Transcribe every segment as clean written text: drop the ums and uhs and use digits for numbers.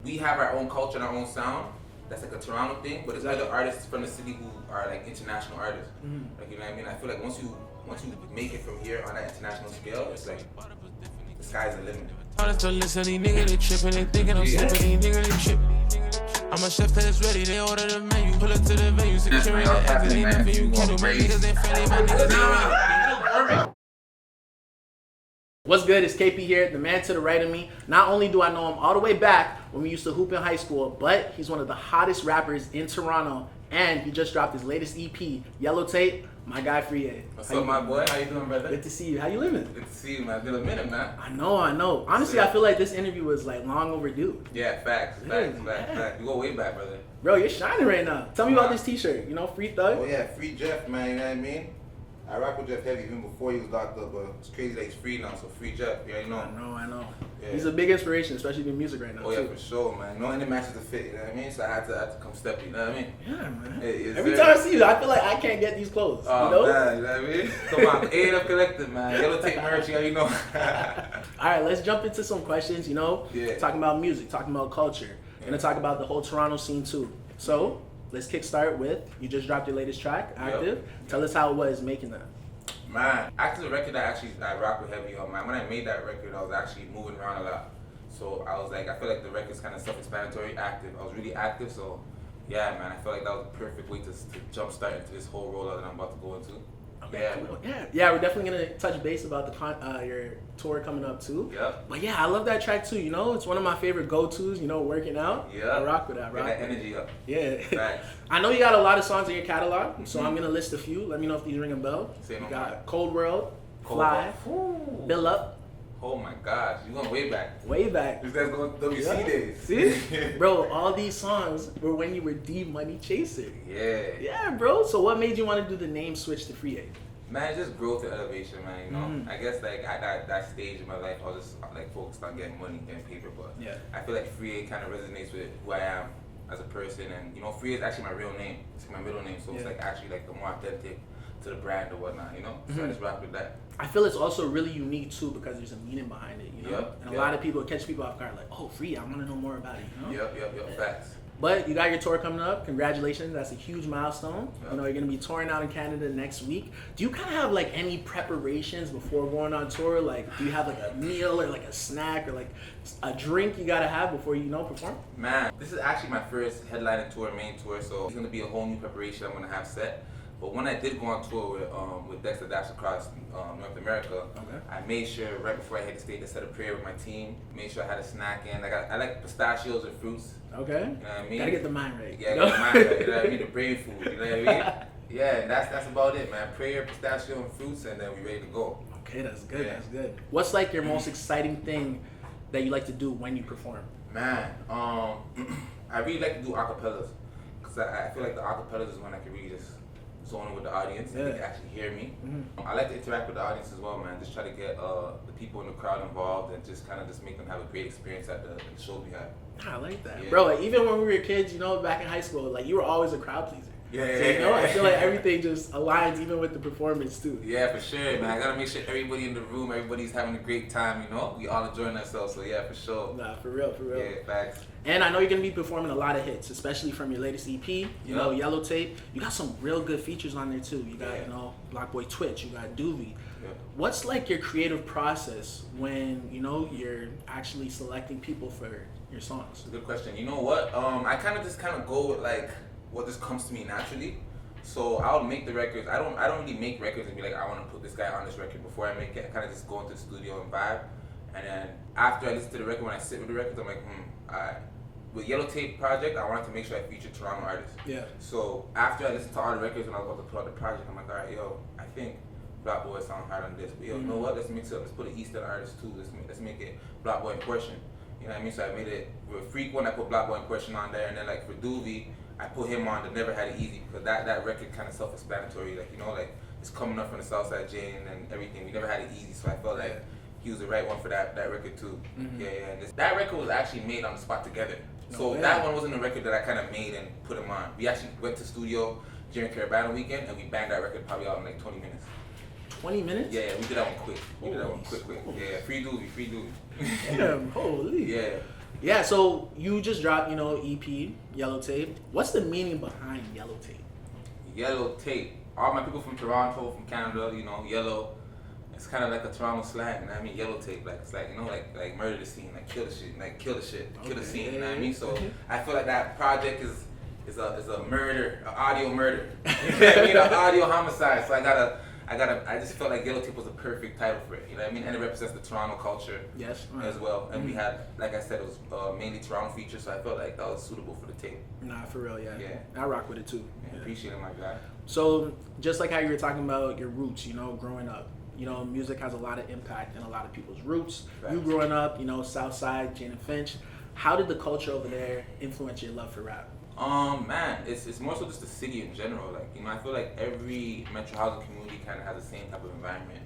we have our own culture and our own sound. That's like a Toronto thing, but there's other artists from the city who are like international artists. Like, you know what I mean? I feel like once you make it from here on that international scale, it's like the sky's the limit. I'm a chef that's ready, they order the menu, pull up to the venue, security the exit, ain't nothing you can do, my niggas ain't friendly, my niggas ain't. What's good? It's KP here, the man to the right of me. Not only do I know him all the way back when we used to hoop in high school, but he's one of the hottest rappers in Toronto, and he just dropped his latest EP, Yellow Tape. My guy Friyie. What's up, my boy? How you doing, brother? Good to see you. How you living? Good to see you, man. It's been a minute, man. I know. Honestly, I feel like this interview was like long overdue. Yeah, facts. You go way back, brother. Bro, you're shining right now. Tell me about this t-shirt, you know, Free Thug. Oh yeah, Free Jeff, man, you know what I mean? I rock with Jeff heavy even before he was locked up, but it's crazy that he's free now, so Free Jeff, you already know. I know. Yeah. He's a big inspiration, especially in music right now. Oh yeah, for sure, man. No any matches to fit, you know what I mean? So I had to come step, you know what I mean? Yeah, man. Every time I see you, I feel like I can't get these clothes, oh, you know? Man, you know what I mean? Come on, A&F Collective, man. Yellow Tape merch, you know. Alright, let's jump into some questions, you know? Yeah. Talking about music, talking about culture. We're gonna talk about the whole Toronto scene too. So, let's kickstart with, you just dropped your latest track, Active. Yep. Tell us how it was making that. Man, actually the record that I rock with heavy on, man. When I made that record, I was actually moving around a lot. So I was like, I feel like the record's kind of self-explanatory, active. I was really active, so yeah, man. I felt like that was the perfect way to jumpstart into this whole rollout that I'm about to go into. Okay, Yeah, cool. Yeah, we're definitely gonna touch base about your tour coming up too. Yep. But yeah, I love that track too. You know, it's one of my favorite go-tos. You know, working out. Yeah. I rock with that. Get that energy up. Yeah. Right. I know you got a lot of songs in your catalog, so I'm gonna list a few. Let me know if these ring a bell. Say no You got more. Cold World, Fly, Ooh. Bill Up. Oh my gosh, you going way back. Way back. This guy's going WC Yeah. days. See? Bro, all these songs were when you were the money chaser. Yeah. Yeah, bro. So what made you want to do the name switch to Friyie? Man, just growth and elevation, man, you know? I guess, like, at that stage in my life, I was just, like, focused on getting money, getting paper, but Yeah. I feel like Friyie kind of resonates with who I am as a person, and, you know, Friyie is actually my real name. It's my middle name, so it's, like, actually, like, the more authentic to the brand or whatnot, you know? So I just rock with that. I feel it's also really unique, too, because there's a meaning behind it, you know? Yep, And a lot of people catch people off guard, like, oh, Friyie, I want to know more about it, you know? Yep, facts. But you got your tour coming up. Congratulations. That's a huge milestone. Yep. You know, you're going to be touring out in Canada next week. Do you kind of have like any preparations before going on tour? Like, do you have like a meal or like a snack or like a drink you got to have before you know perform? Man, this is actually my first headlining tour, main tour, so it's going to be a whole new preparation I'm going to have set. But when I did go on tour with Dexter Dash across North America, I made sure right before I hit the stage I said a prayer with my team. Made sure I had a snack in. I like pistachios and fruits. Okay. You know what I mean? Gotta get the mind right. Yeah, get the mind right. You know what I mean? The brain food. You know what I mean? Yeah, that's about it, man. Prayer, pistachio, and fruits, and then we ready to go. Okay, that's good. Yeah. That's good. What's like your most exciting thing that you like to do when you perform? Man, I really like to do acapellas because I feel like the acapellas is when I can really just zone in with the audience and they can actually hear me. I like to interact with the audience as well, man. Just try to get the people in the crowd involved and just kind of just make them have a great experience at the show we have. I like that. Yeah. Bro, like, even when we were kids, you know, back in high school, like you were always a crowd pleaser. Yeah, So, you know, I feel like everything just aligns even with the performance too. Yeah, for sure, man. I gotta make sure everybody in the room, everybody's having a great time, you know? We all enjoying ourselves, so yeah, for sure. Nah, for real. Yeah, facts. And I know you're gonna be performing a lot of hits, especially from your latest EP, you know, Yellow Tape. You got some real good features on there too. You got, you know, Black Boy Twitch, you got Doobie. Yeah. What's like your creative process when, you know, you're actually selecting people for your songs? Good question. You know what? I kind of go with like what just comes to me naturally. So I'll make the records. I don't really make records and be like, I want to put this guy on this record before I make it. I kind of just go into the studio and vibe. And then after I listen to the record, when I sit with the records, I'm like, alright. With Yellow Tape project, I wanted to make sure I feature Toronto artists. Yeah. So after I listened to all the records and I was about to put out the project, I'm like, alright, yo, I think Black Boy sound hard on this. But yo, you know what? Let's mix it up. Let's put an Eastern artist too. Let's make it Black Boy in Portion. You know what I mean? So I made it with Freak one, I put Black Boy in Portion on there, and then like for Doobie, I put him on the Never Had It Easy because that record kind of self-explanatory. Like, you know, like it's coming up from the Southside Jane and everything. We never had it easy, so I felt like he was the right one for that record too. Yeah. And that record was actually made on the spot together. So that one wasn't a record that I kind of made and put him on. We actually went to studio during Carabana weekend and we banged that record probably out in like 20 minutes. 20 minutes? Yeah, we did that one quick. Yeah, free Doobie. Damn, holy. Yeah. Yeah, so you just dropped, EP, Yellow Tape. What's the meaning behind Yellow Tape? Yellow tape. All my people from Toronto, from Canada, yellow. It's kind of like a Toronto slang, you know what I mean? Yellow tape, like it's like like murder the scene, like kill the shit, kill the scene, you know what I mean? So I feel like that project is a murder, an audio murder. You know what I mean? An audio homicide. So I just felt like Yellow Tape was a perfect title for it, you know what I mean? And it represents the Toronto culture as well. And we had, like I said, it was mainly Toronto features, so I felt like that was suitable for the tape. Nah, for real, yeah. I rock with it too. Yeah. Appreciate it, my guy. So just like how you were talking about your roots, growing up, music has a lot of impact in a lot of people's roots. Right. You growing up, Southside, Jane and Finch, how did the culture over there influence your love for rap? Man, it's more so just the city in general. Like, I feel like every metro housing community kind of has the same type of environment.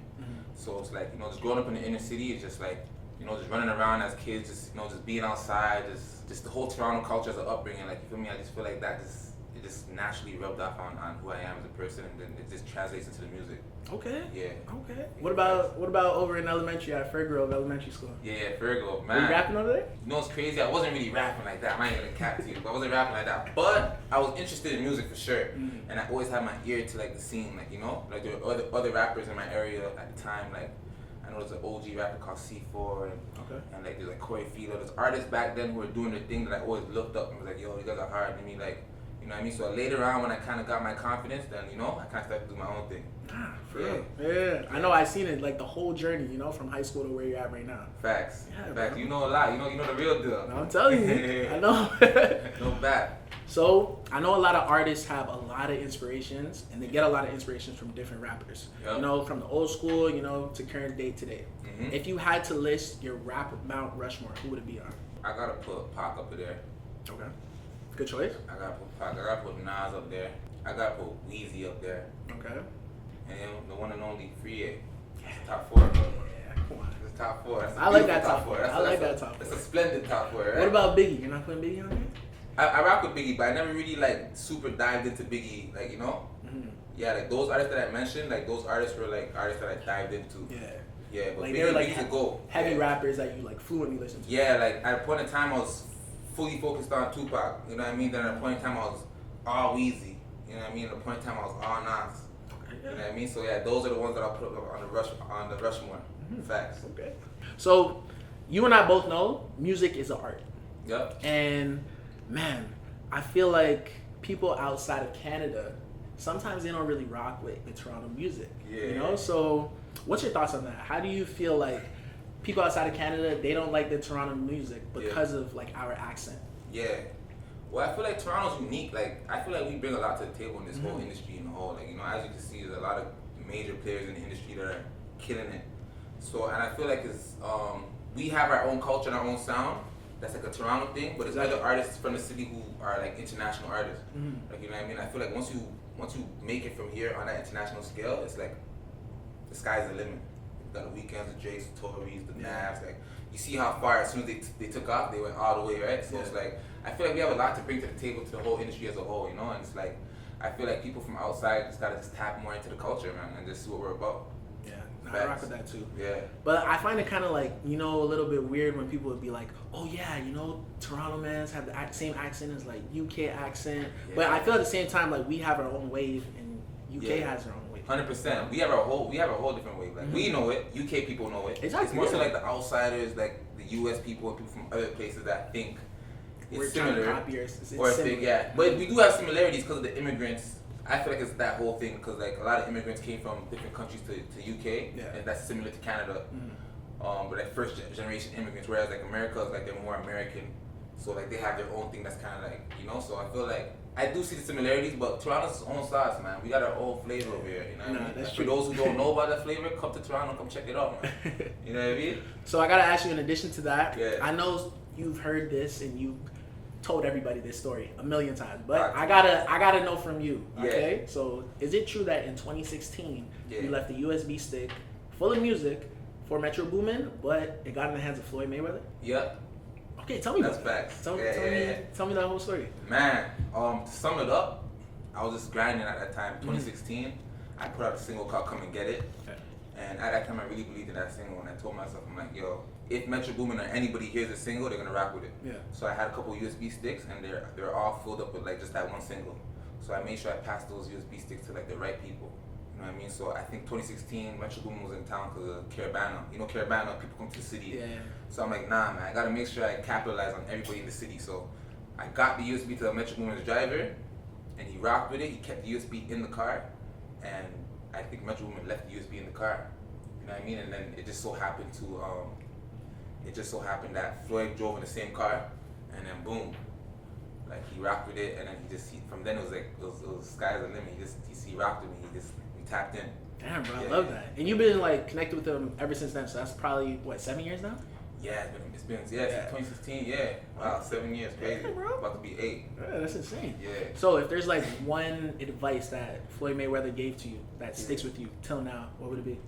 So it's like, just growing up in the inner city is just like, just running around as kids, just being outside, just the whole Toronto culture as an upbringing. Like, you feel me? I just feel like it just naturally rubbed off on who I am as a person, and then it just translates into the music. Okay. Yeah. Okay. What about over in elementary at Fairgrove Elementary School? Yeah, Fairgrove, man. Were you rapping over there? It's crazy. I wasn't really rapping like that. I'm not even gonna cap to you. I wasn't rapping like that. But I was interested in music for sure. And I always had my ear to like the scene, like there were other rappers in my area at the time. Like I know there's an OG rapper called C4 and like there's like Corey Filo. There's artists back then who were doing their thing that I always looked up and was like, yo, you guys are hard. I mean, like, you know what I mean? So later on when I kind of got my confidence, then, I kind of started to do my own thing. For real. Yeah. I know I seen it, like the whole journey, from high school to where you're at right now. Facts. Yeah, Facts. bro. You know a lot. You know the real deal. I'm telling you. I know. No bad. So I know a lot of artists have a lot of inspirations, and they get a lot of inspirations from different rappers. Yep. From the old school, to current day today. If you had to list your rap Mount Rushmore, who would it be on? I gotta put Pac up there. Okay. Good choice. I gotta put Pac. I gotta put Nas up there. I gotta put Weezy up there. Okay. And then the one and only Friyie. Top 4, bro. Yeah, come on. It's top 4. I like that top 4. I like that top 4. It's a splendid top 4, right? What about Biggie? You're not putting Biggie on there? I rock with Biggie, but I never really super dived into Biggie, Yeah, like those artists that I mentioned, like those artists were like artists that I dived into. Yeah. Yeah, but like Biggie, they were like Biggie's a go. Heavy rappers that you like fluently listen to. Yeah, like at a point in time I was fully focused on Tupac, you know what I mean? Then at a point in time I was all Weezy, you know what I mean? At a point in time I was all Nas. You know what I mean? So yeah, those are the ones that I'll put up on the Rushmore. Facts. Okay. So you and I both know music is an art. Yep. And man, I feel like people outside of Canada, sometimes they don't really rock with the Toronto music. Yeah. So what's your thoughts on that? How do you feel like people outside of Canada, they don't like the Toronto music because of like our accent? Yeah. Well, I feel like Toronto's unique. Like, I feel like we bring a lot to the table in this whole industry in the whole. Like, as you can see, there's a lot of major players in the industry that are killing it. So, and I feel like we have our own culture and our own sound. That's like a Toronto thing, but there's other artists from the city who are like international artists. Like, you know what I mean? I feel like once you make it from here on that international scale, it's like the sky's the limit. You got the Weeknds, the Drakes, the Tories, the Navs. Like, you see how far as soon as they took off, they went all the way, right? So it's like, I feel like we have a lot to bring to the table to the whole industry as a whole, And it's like, I feel like people from outside just gotta just tap more into the culture, man, and just see what we're about. Yeah, I rock with that too. Yeah. But I find it kind of like, a little bit weird when people would be like, oh yeah, Toronto mans have the same accent as like UK accent. Yeah. But I feel at the same time, like we have our own wave and UK has their own wave. 100%. We have a whole different wave. Like we know it, UK people know it. Exactly. It's more so like the outsiders, like the US people and people from other places that think it's similar. Or think, yeah. But we do have similarities because of the immigrants. I feel like it's that whole thing because like a lot of immigrants came from different countries to UK, and that's similar to Canada. But like first generation immigrants, whereas like America is like they're more American, so like they have their own thing that's kind of like So I feel like I do see the similarities, but Toronto's own sauce, man. We got our own flavor over here. You know what I mean? That's like, true. For those who don't know about that flavor, come to Toronto, come check it out, man. You know what I mean? So I gotta ask you, in addition to that, Yeah. I know you've heard this and you told everybody this story a million times, but I gotta know from you. Okay, so is it true that in 2016 you left a USB stick full of music for Metro Boomin, but it got in the hands of Floyd Mayweather? Yep. Okay, tell me That's about that. facts. Tell me that whole story. Man, to sum it up, I was just grinding at that time, 2016. I put out a single called "Come and Get It," and at that time I really believed in that single, and I told myself, I'm like, yo, if Metro Boomin or anybody hears a single, they're gonna rock with it. Yeah. So I had a couple USB sticks, and they're all filled up with like just that one single. So I made sure I passed those USB sticks to like the right people. You know what I mean? So I think 2016, Metro Boomin was in town because of Caravana. You know Caravana, people come to the city. Yeah. So I'm like, nah, man, I gotta make sure I capitalize on everybody in the city. So I got the USB to Metro Boomin's driver, and he rocked with it. He kept the USB in the car, and I think Metro Boomin left the USB in the car. You know what I mean? And then it just so happened that Floyd drove in the same car, and then boom, like he rocked with it, and then from then it was like it was sky's the limit. He rocked with me. We tapped in. Damn, bro, Yeah, I love yeah. that. And you've been like connected with him ever since then. So that's probably what, 7 years now? Yeah, it's been since 2016. Yeah, wow, 7 years, crazy. Yeah, bro. About to be 8. Yeah, that's insane. Yeah. So if there's like one advice that Floyd Mayweather gave to you that sticks with you till now, what would it be?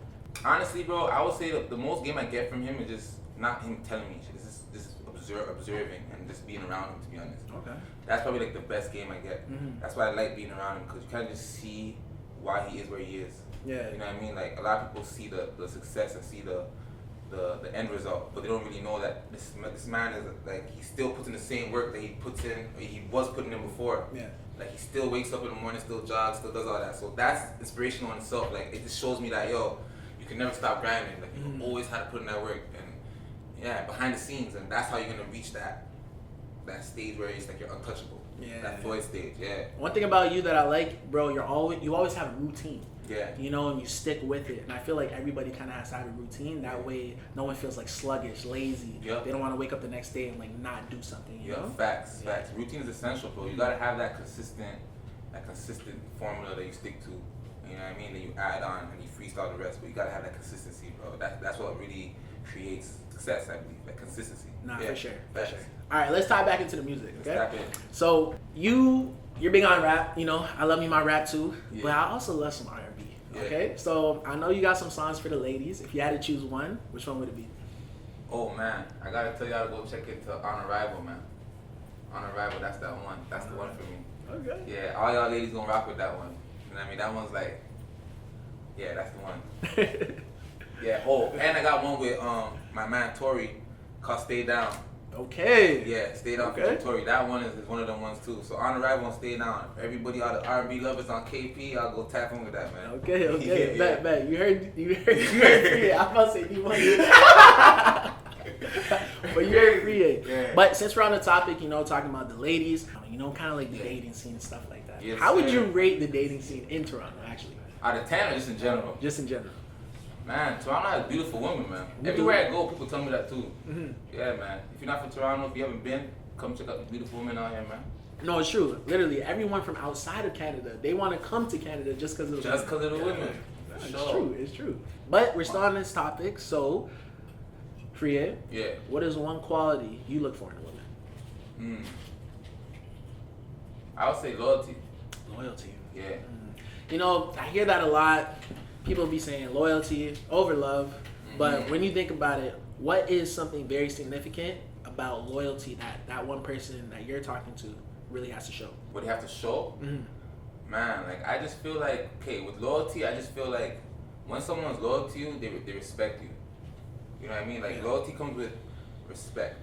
Honestly, bro, I would say the most game I get from him is just not him telling me shit. It's just observing and just being around him, to be honest. Okay. That's probably like the best game I get. Mhm. That's why I like being around him, because you kind of just see why he is where he is. Yeah. You know what I mean? Like a lot of people see the success and see the end result, but they don't really know that this man is like, he still puts in the same work that he puts in, or he was putting in before. Yeah. Like he still wakes up in the morning, still jogs, still does all that. So that's inspirational in itself. Like it just shows me that you can never stop grinding. Like you always have to put in that work, and yeah, behind the scenes, and that's how you're gonna reach that stage where it's like you're untouchable. Yeah. That Floyd stage. Yeah. One thing about you that I like, bro, you always have a routine. Yeah. You know, and you stick with it. And I feel like everybody kind of has to have a routine. That way, no one feels like sluggish, lazy. Yep. They don't want to wake up the next day and like not do something. You know? Facts. Routine is essential, bro. You gotta have that consistent formula that you stick to. You know what I mean? That you add on and you freestyle the rest, but you gotta have that consistency, bro. That's what really creates success, I believe. That consistency. Nah, Yeah, for sure. facts. All right, let's tie back into the music. Okay. Let's tap in. So you're big on rap. You know, I love me my rap too, Yeah. but I also love some R&B. Yeah. Okay. So I know you got some songs for the ladies. If you had to choose one, which one would it be? Oh man, I gotta tell y'all to go check it to On Arrival, man. On Arrival, that's that one. That's the one for me. Okay. Yeah, all y'all ladies gonna rock with that one. You know what I mean? That one's like, yeah, that's the one. Yeah. Oh, and I got one with my man Tori called Stay Down. Okay. Yeah, Stay Down Okay. for Tori. That one is one of them ones too. So On Arrival and Stay Down. Everybody, all the R&B lovers on KP, I'll go tap in with that, man. Okay. Yeah. Bet. You heard Friyie. I'm about to say you want but you heard Friyie. Yeah. But since we're on the topic, you know, talking about the ladies, you know, kind of like the dating scene and stuff like that. Yes, How would sir. you rate the dating scene in Toronto, actually? Out of 10 or just in general? Just in general. Man, Toronto has beautiful women, man. We Everywhere I go, people tell me that too. Mhm. Yeah, man. If you're not from Toronto, if you haven't been, come check out the beautiful women out here, man. No, it's true. Literally, everyone from outside of Canada, they want to come to Canada just because of the Just because of the women. Yeah, For it's sure. true. It's true. But we're still on this topic, so Friyie, Yeah. what is one quality you look for in a woman? I would say loyalty. Loyalty. Yeah. You know, I hear that a lot. People be saying loyalty over love, but when you think about it, what is something very significant about loyalty that one person that you're talking to really has to show? What do you have to show? Mm-hmm. Man, like I just feel like, okay, with loyalty, I just feel like when someone's loyal to you, they respect you. You know what I mean? Like Yeah. loyalty comes with respect.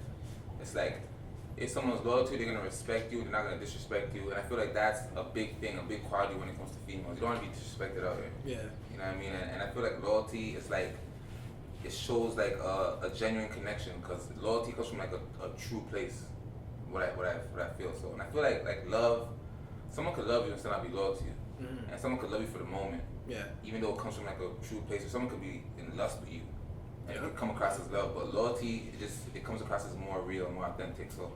It's like if someone's loyal to you, they're gonna respect you. They're not gonna disrespect you. And I feel like that's a big thing, a big quality when it comes to females. You don't want to be disrespected out here. Yeah. You know what I mean? And I feel like loyalty is like, it shows like a genuine connection, because loyalty comes from like a true place. What I feel. So, and I feel like love, someone could love you and still not be loyal to you, and someone could love you for the moment, Yeah. even though it comes from like a true place. Or someone could be in lust with you, and it Yeah. could come across as love. But loyalty, it comes across as more real, more authentic. So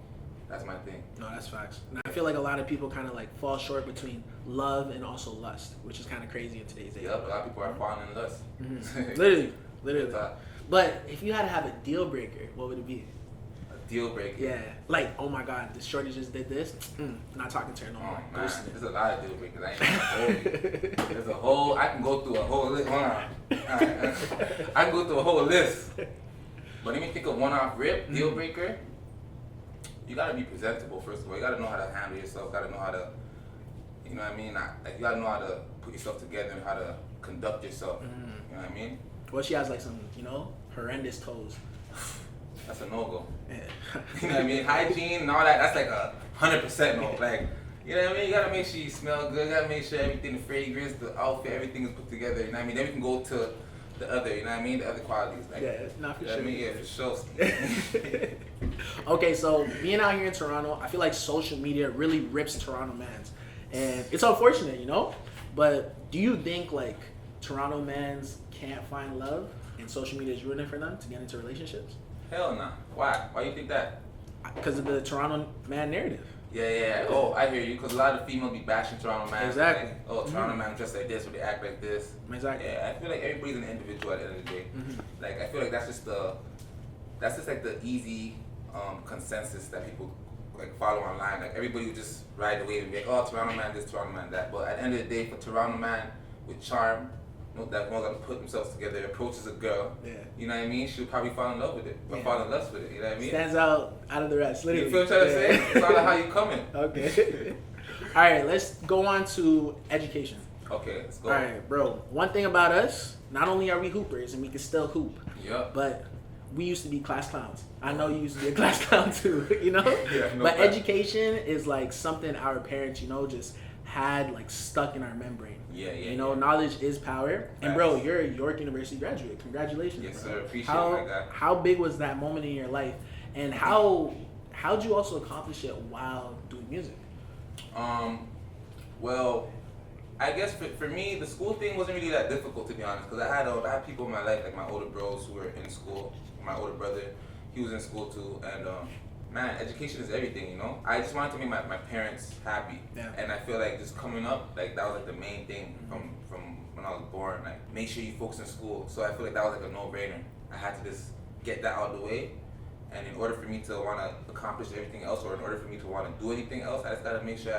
that's my thing. No, that's facts. And I feel like a lot of people kind of like fall short between love and also lust, which is kind of crazy in today's age. Yep, a lot of people are falling in lust. Literally. Good thought. But if you had to have a deal breaker, what would it be? A deal breaker. Yeah. Like, oh my God, this shorty just did this. Not talking to her no Oh more. man, Ghosting there's her. a lot of deal breakers. I ain't gonna hold you. There's a whole. I can go through a whole list. Hold on. Alright. I can go through a whole list. But let me think of one off rip. Deal breaker. You gotta be presentable first of all. You gotta know how to handle yourself. Gotta know how to, you know what I mean. Like you gotta know how to put yourself together and how to conduct yourself. You know what I mean. Well, she has like some, horrendous toes. that's a no-go. Yeah. You know what I mean? Hygiene and all that, that's like a 100% no. Like, you know what I mean? You gotta make sure you smell good, you gotta make sure everything, the fragrance, the outfit, everything is put together, you know what I mean? Then we can go to the other, you know what I mean? The other qualities. Like, Yeah, not for you know sure. what I mean? Yeah, for sure. Okay, so being out here in Toronto, I feel like social media really rips Toronto mans. And it's unfortunate, you know? But do you think like Toronto mans can't find love and social media is ruining for them to get into relationships? Hell nah. Why? Why you think that? Because of the Toronto man narrative. Yeah. Oh, I hear you. Because a lot of females be bashing Toronto man. Exactly. Like, oh, Toronto man dress like this, or they act like this. Exactly. Yeah, I feel like everybody's an individual at the end of the day. Like, I feel like that's just like the easy consensus that people like follow online. Like, everybody would just ride the wave and be like, oh, Toronto man this, Toronto man that. But at the end of the day, for Toronto man with charm, that knows how to put themselves together, approaches a girl, you know what I mean? She'll probably fall in love with it, or fall in lust with it, you know what I mean? Stands out of the rest, literally. You feel what I'm trying to say? It's all how you coming. Okay. All right, let's go on to education. Okay, let's go. All right, bro. One thing about us, not only are we hoopers and we can still hoop, but we used to be class clowns. I know you used to be a class clown too, you know? Yeah, no but fact. education is like something our parents, you know, just had like stuck in our membrane. You know, knowledge is power. And bro, you're a York University graduate. Congratulations. Yes, bro. sir. Appreciate it, my guy. How big was that moment in your life? And how'd you also accomplish it while doing music? Well, I guess for me, the school thing wasn't really that difficult, to be honest, because I had people in my life, like my older bros who were in school. My older brother, he was in school too, and man, education is everything, you know? I just wanted to make my parents happy. Yeah. And I feel like just coming up, like that was like the main thing from when I was born. Like, make sure you focus in school. So I feel like that was like a no-brainer. I had to just get that out of the way. And in order for me to want to accomplish everything else, or in order for me to want to do anything else, I just got to make sure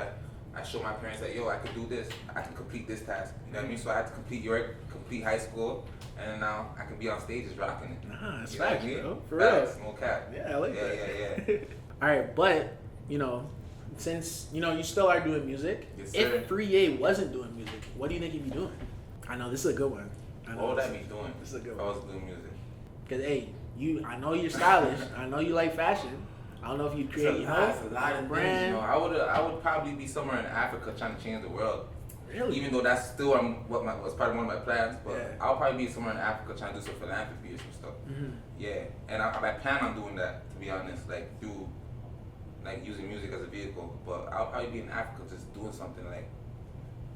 I show my parents that, yo, I can do this. I can complete this task. You know what I mean? So I had to complete high school, and now I can be on stages rocking it. Nah, that's You know what I facts, mean? bro. For Facts, real. no cap. Yeah, I like that. Yeah. All right, but, you know, since, you know, you still are doing music, Yes, sir. if Friyie wasn't doing music, what do you think he'd be doing? I know, this is a good one. What would I be doing This is a good if I one. was doing music? Because, hey, I know you're stylish. I know you like fashion. I don't know if you'd create, It's a lot of brand. things, you know. I would probably be somewhere in Africa trying to change the world. Really? Even though that's still was part of one of my plans, but Yeah. I'll probably be somewhere in Africa trying to do some philanthropy or some stuff. Yeah, and I plan on doing that, to be honest, like through like using music as a vehicle. But I'll probably be in Africa just doing something like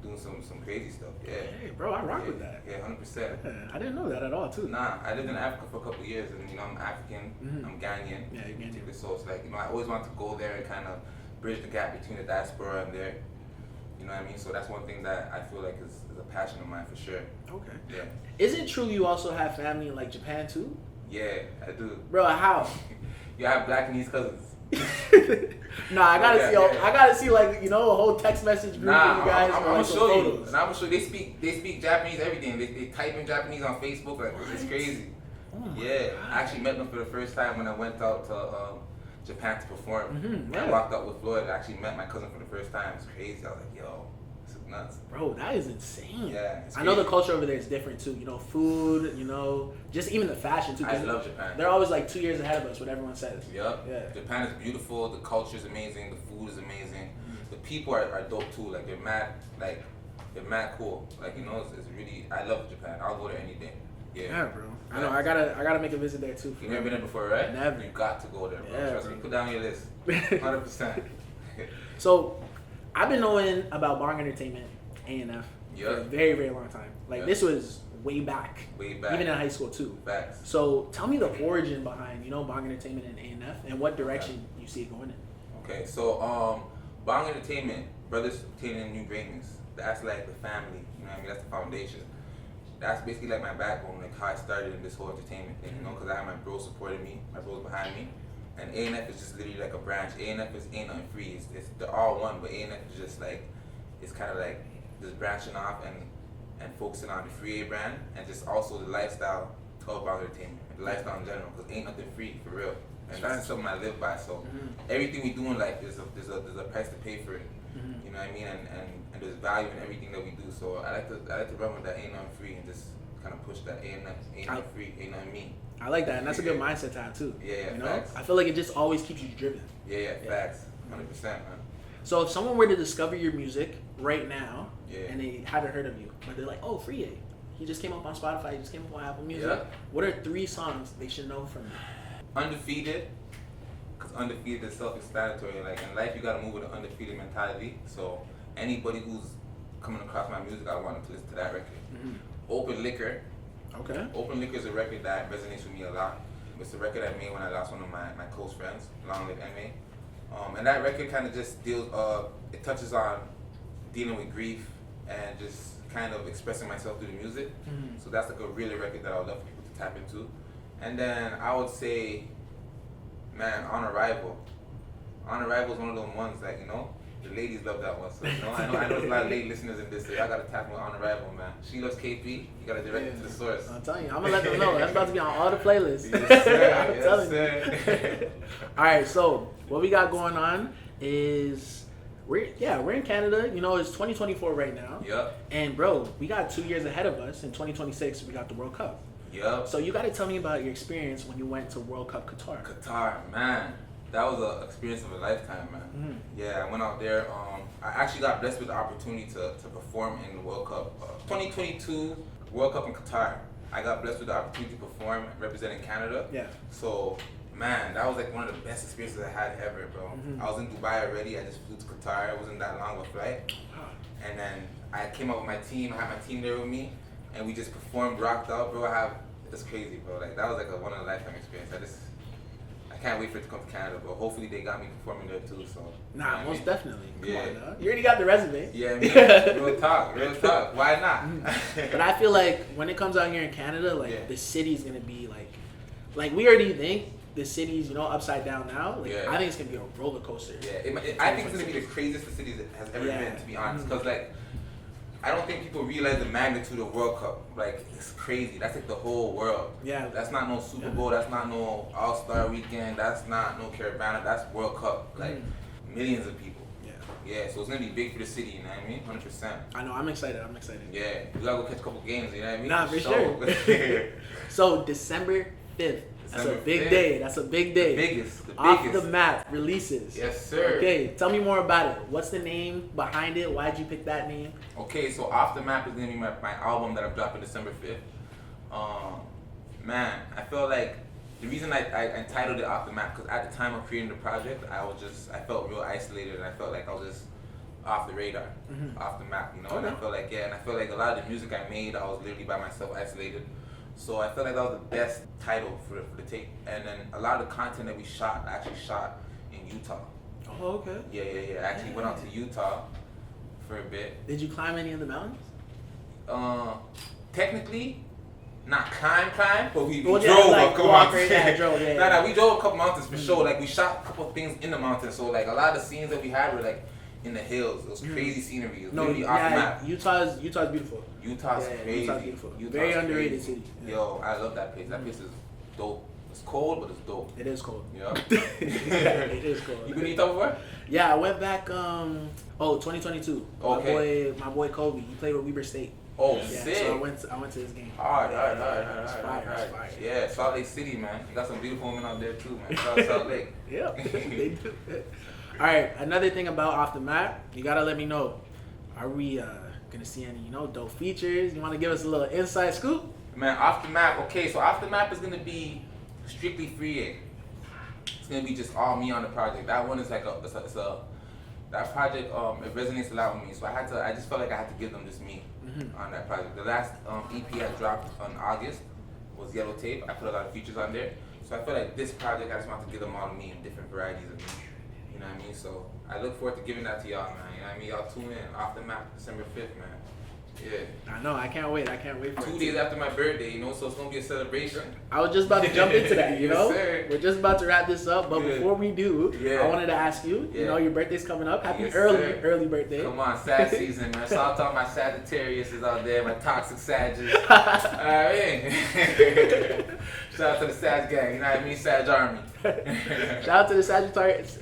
doing some crazy stuff. Yeah. Hey, bro, I rock with that. Yeah, 100%. Yeah, I didn't know that at all, too. Nah, I lived in Africa for a couple of years, and you know I'm African, I'm Ghanaian. Yeah, you're Ghanaian. So it's like, you know, I always wanted to go there and kind of bridge the gap between the diaspora and there. You know what I mean? So that's one thing that I feel like is a passion of mine for sure. Okay. Yeah. Is it true you also have family in like Japan too? Yeah, I do. Bro, how? You have black and these cousins. Nah, I gotta Yeah, see. yeah. I gotta see like a whole text message group Nah, of you guys. I'm or, gonna like, some show you. photos. And I'm gonna show you. They speak Japanese, everything. They type in Japanese on Facebook. Like, it's crazy. Oh my Yeah, God. I actually met them for the first time when I went out to Japan to perform. yeah. I walked up with Floyd. I actually met my cousin for the first time. It's crazy. I was like, yo, this is nuts. Bro, that is insane. Yeah, it's I know the crazy. culture over there is different too. You know, food. You know, just even the fashion too. 'cause I love Japan. They're always like 2 years ahead of us. What everyone says. Yep. Yeah. Japan is beautiful. The culture is amazing. The food is amazing. The people are dope too. Like they're mad cool. Like, you know, it's really. I love Japan. I'll go there any day. Yeah. Yeah, bro. I know. I gotta make a visit there too. You've never been there before, right? Never. You got to go there, bro. Yeah, Trust bro. me. Put down your list. 100%. So, I've been knowing about Bong Entertainment, A&F, for Yeah. a very, very long time. Like, Yeah. this was way back. Way back. Even in high school, too. Facts. So, tell me the origin behind, Bong Entertainment and A&F, and what direction you see it going in. Okay, so Bong Entertainment, Brothers Obtaining New Greatness. That's like the family. You know what I mean? That's the foundation. That's basically like my backbone, like how I started in this whole entertainment thing, because I have my bros supporting me, my bros behind me. And A&F is just literally like a branch. A&F is Ain't Nothing Free. They're all one, but A&F is just like, it's kind of like just branching off and focusing on the Friyie brand and just also the lifestyle of Bong Entertainment, the lifestyle in general, because ain't nothing free, for real. And that's something I live by. So everything we do in life, there's a price to pay for it. You know what I mean? And there's value in everything that we do. So I like to run with that ain't nothing free and just kind of push that ain't nothing free, ain't nothing me. I like that, and that's a good mindset to have too. Yeah, you know, facts. I feel like it just always keeps you driven. Yeah, facts, 100%, man. So if someone were to discover your music right now, Yeah. and they haven't heard of you, but they're like, oh, Friyie, he just came up on Spotify, he just came up on Apple Music. Yeah. What are 3 songs they should know from you? Undefeated, because undefeated is self-explanatory. Like in life, you gotta move with an undefeated mentality. So anybody who's coming across my music, I want them to listen to that record. Mm-hmm. Open Liquor. Okay. Open Liquor is a record that resonates with me a lot. It's a record I made when I lost one of my close friends, Long Live MA. And that record kind of just deals, it touches on dealing with grief and just kind of expressing myself through the music. Mm-hmm. So that's like a really record that I would love for people to tap into. And then I would say, man, On Arrival. On Arrival is one of those ones that, you know, the ladies love that one. So, you know, I know there's a lot of lady listeners in this, so I gotta tap with On Arrival, man. She loves KP, you gotta direct it to the source. I'm telling you, I'm gonna let them know. That's about to be on all the playlists. Yes, sir. I'm Yes, telling sir. you. All right, so what we got going on is we're in Canada. You know, it's 2024 right now. Yup. And bro, we got 2 years ahead of us. In 2026, we got the World Cup. Yup. So you got to tell me about your experience when you went to World Cup Qatar. Qatar, man. That was an experience of a lifetime, man. Mm-hmm. Yeah, I went out there. I actually got blessed with the opportunity to perform in the World Cup. 2022 World Cup in Qatar. I got blessed with the opportunity to perform representing Canada. Yeah. So, man, that was like one of the best experiences I had ever, bro. Mm-hmm. I was in Dubai already. I just flew to Qatar. It wasn't that long of a flight. And then I came up with my team. I had my team there with me. And we just performed, rocked out, bro. It's crazy, bro. Like, that was like a one in a lifetime experience. I can't wait for it to come to Canada, but hopefully they got me performing there too. So Nah, most definitely. Come Yeah. on, dog. You already got the resume. Yeah, man. Real talk. Why not? But I feel like when it comes out here in Canada, like Yeah. the city's gonna be like we already think the city's, you know, upside down now. Like Yeah. I think it's gonna be a roller coaster. Yeah, I think it's gonna be the craziest the city has ever Yeah. been, to be honest. Cause like, I don't think people realize the magnitude of World Cup. Like, it's crazy. That's like the whole world. Yeah. That's not no Super Bowl. That's not no All-Star Weekend. That's not no Caravana. That's World Cup. Like, millions of people. Yeah. Yeah, so it's gonna be big for the city. You know what I mean? 100%. I know. I'm excited. Yeah, we gotta go catch a couple games. You know what I mean? Nah, for sure. So December 5th. That's a December big 5th. day. That's a big day. The biggest. Off the Map releases. Yes, sir. Okay, tell me more about it. What's the name behind it? Why'd you pick that name? Okay, so Off the Map is gonna be my album that I'm dropping December 5th. Man, I feel like the reason I entitled it Off the Map, because at the time of creating the project, I felt real isolated, and I felt like I was just off the radar, off the map, you know. And I felt like a lot of the music I made, I was literally by myself, isolated. So I felt like that was the best title for the tape. And then a lot of the content that we shot, I actually shot in Utah. Oh, okay. Yeah. I actually went out to Utah for a bit. Did you climb any of the mountains? Technically, not climb, but we Well, drove yeah, like, a couple walk mountains. right there, drove, yeah, Nah, yeah. we drove a couple mountains for sure. Like, we shot a couple things in the mountains. So like a lot of the scenes that we had were like in the hills. It was crazy scenery. It was literally off the map. Utah's beautiful. Utah's crazy. Utah's beautiful. Utah's Very underrated crazy. city. Yeah. Yo, I love that place. That place is dope. It's cold, but it's dope. It is cold. Yeah. It is cold. You been to Utah before? Yeah, I went back 2022. Okay. My boy Kobe, he played with Weber State. Oh, Yeah, sick. so I went to his game. All It's right. fire, it's fire. Yeah, Salt Lake City, man. You got some beautiful women out there too, man. Shout out Salt Lake. Yeah, they do. All right, another thing about Off the Map, you gotta let me know. Are we gonna see any, dope features? You want to give us a little inside scoop? Man, Off the Map. Okay, so Off the Map is gonna be strictly Friyie. It's gonna be just all me on the project. That one is like that project. It resonates a lot with me. So I just felt like I had to give them just me on that project. The last EP I dropped on August was Yellow Tape. I put a lot of features on there. So I feel like this project, I just want to give them all to me in different varieties of me. You know what I mean? So I look forward to giving that to y'all, man. You know what I mean? Y'all tune in. Off the Map, December 5th, man. Yeah. I know, I can't wait. For 2 it. days after my birthday, so it's gonna be a celebration. I was just about to jump into that, Yes, sir. We're just about to wrap this up, but Yeah. before we do, Yeah. I wanted to ask you, Yeah. your birthday's coming up. Happy Yes, early sir. birthday. Come on, sad season, man. Shout out to all my Sagittarius is out there, my toxic Sagittarius. Alright. Shout out to the Sag gang, you know what I mean? Sag Army. Shout out to the Sagittarius.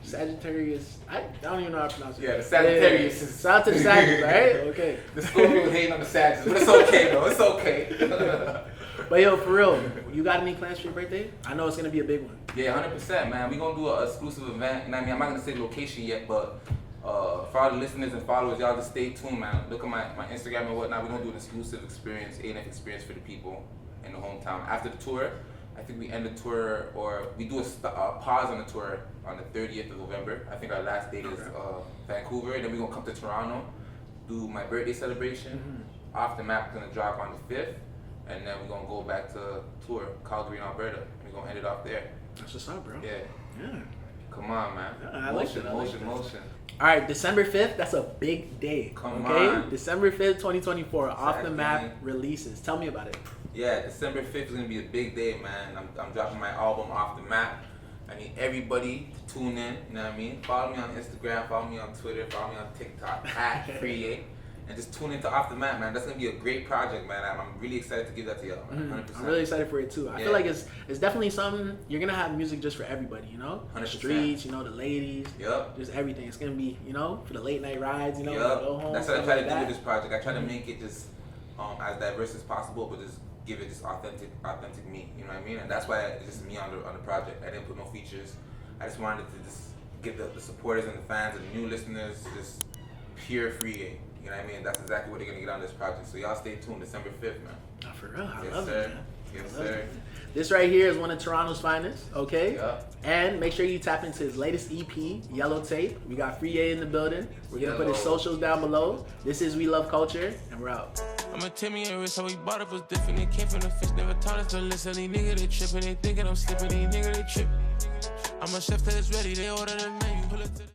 Sagittarius. I don't even know how to pronounce it. Yeah, the Sagittarius. Shout out to the Sagittarius, right? Okay. The Scorpio was hating on the Sagittarius, but it's okay though. It's okay. But yo, for real, you got any plans for your birthday? I know it's gonna be a big one. Yeah, 100%, man. We gonna do an exclusive event. You know what I mean? I'm not gonna say the location yet, but for all the listeners and followers, y'all just stay tuned, man. Look at my Instagram and whatnot. We're gonna do an exclusive experience, A&F experience for the people in the hometown. After the tour, I think we end the tour, or we do a pause on the tour on the 30th of November. I think our last date is Vancouver. Then we're gonna come to Toronto, do my birthday celebration. Off the Map gonna drop on the 5th. And then we're gonna go back to tour, Calgary and Alberta. And we're gonna end it off there. That's what's up, bro. Yeah. Come on, man. Yeah, I like that. Motion. All right, December 5th, that's a big day. Come on. December 5th, 2024, Off the Exactly. Map releases. Tell me about it. Yeah, December 5th is gonna be a big day, man. I'm dropping my album Off the Map. I need everybody to tune in, you know what I mean? Follow me on Instagram, follow me on Twitter, follow me on TikTok, @Friyie. And just tune into Off the Map, man. That's gonna be a great project, man. I'm really excited to give that to y'all, man. 100%. I'm really excited for it too. I feel like it's definitely something, you're gonna have music just for everybody, you know? 100%. The streets, you know, the ladies. Yup. Just everything. It's gonna be, you know, for the late night rides, you know, Yup. go home. That's what I stuff try like to do that. with this project. I try to make it just as diverse as possible, but just give it just authentic me. You know what I mean? And that's why it's just me on the project. I didn't put no features. I just wanted to just give the supporters and the fans and the new listeners just pure Friyie. You know what I mean? That's exactly what they're gonna get on this project. So y'all stay tuned, December 5th, man. Oh, for real, I Yes, love sir. it, man. Yes, I love sir. it. This right here is one of Toronto's finest, okay? Yeah. And make sure you tap into his latest EP, Yellow Tape. We got Friyie in the building. We're gonna put his socials down below. This is We Love Culture, and we're out. I'm a Timmy and Rich, so we bought it was different. It came from the fish, never taught us to listen. These niggas they trippin', they thinking I'm slipping. These niggas they trippin'. I'm a chef that is ready, they order the menu. Pull it to the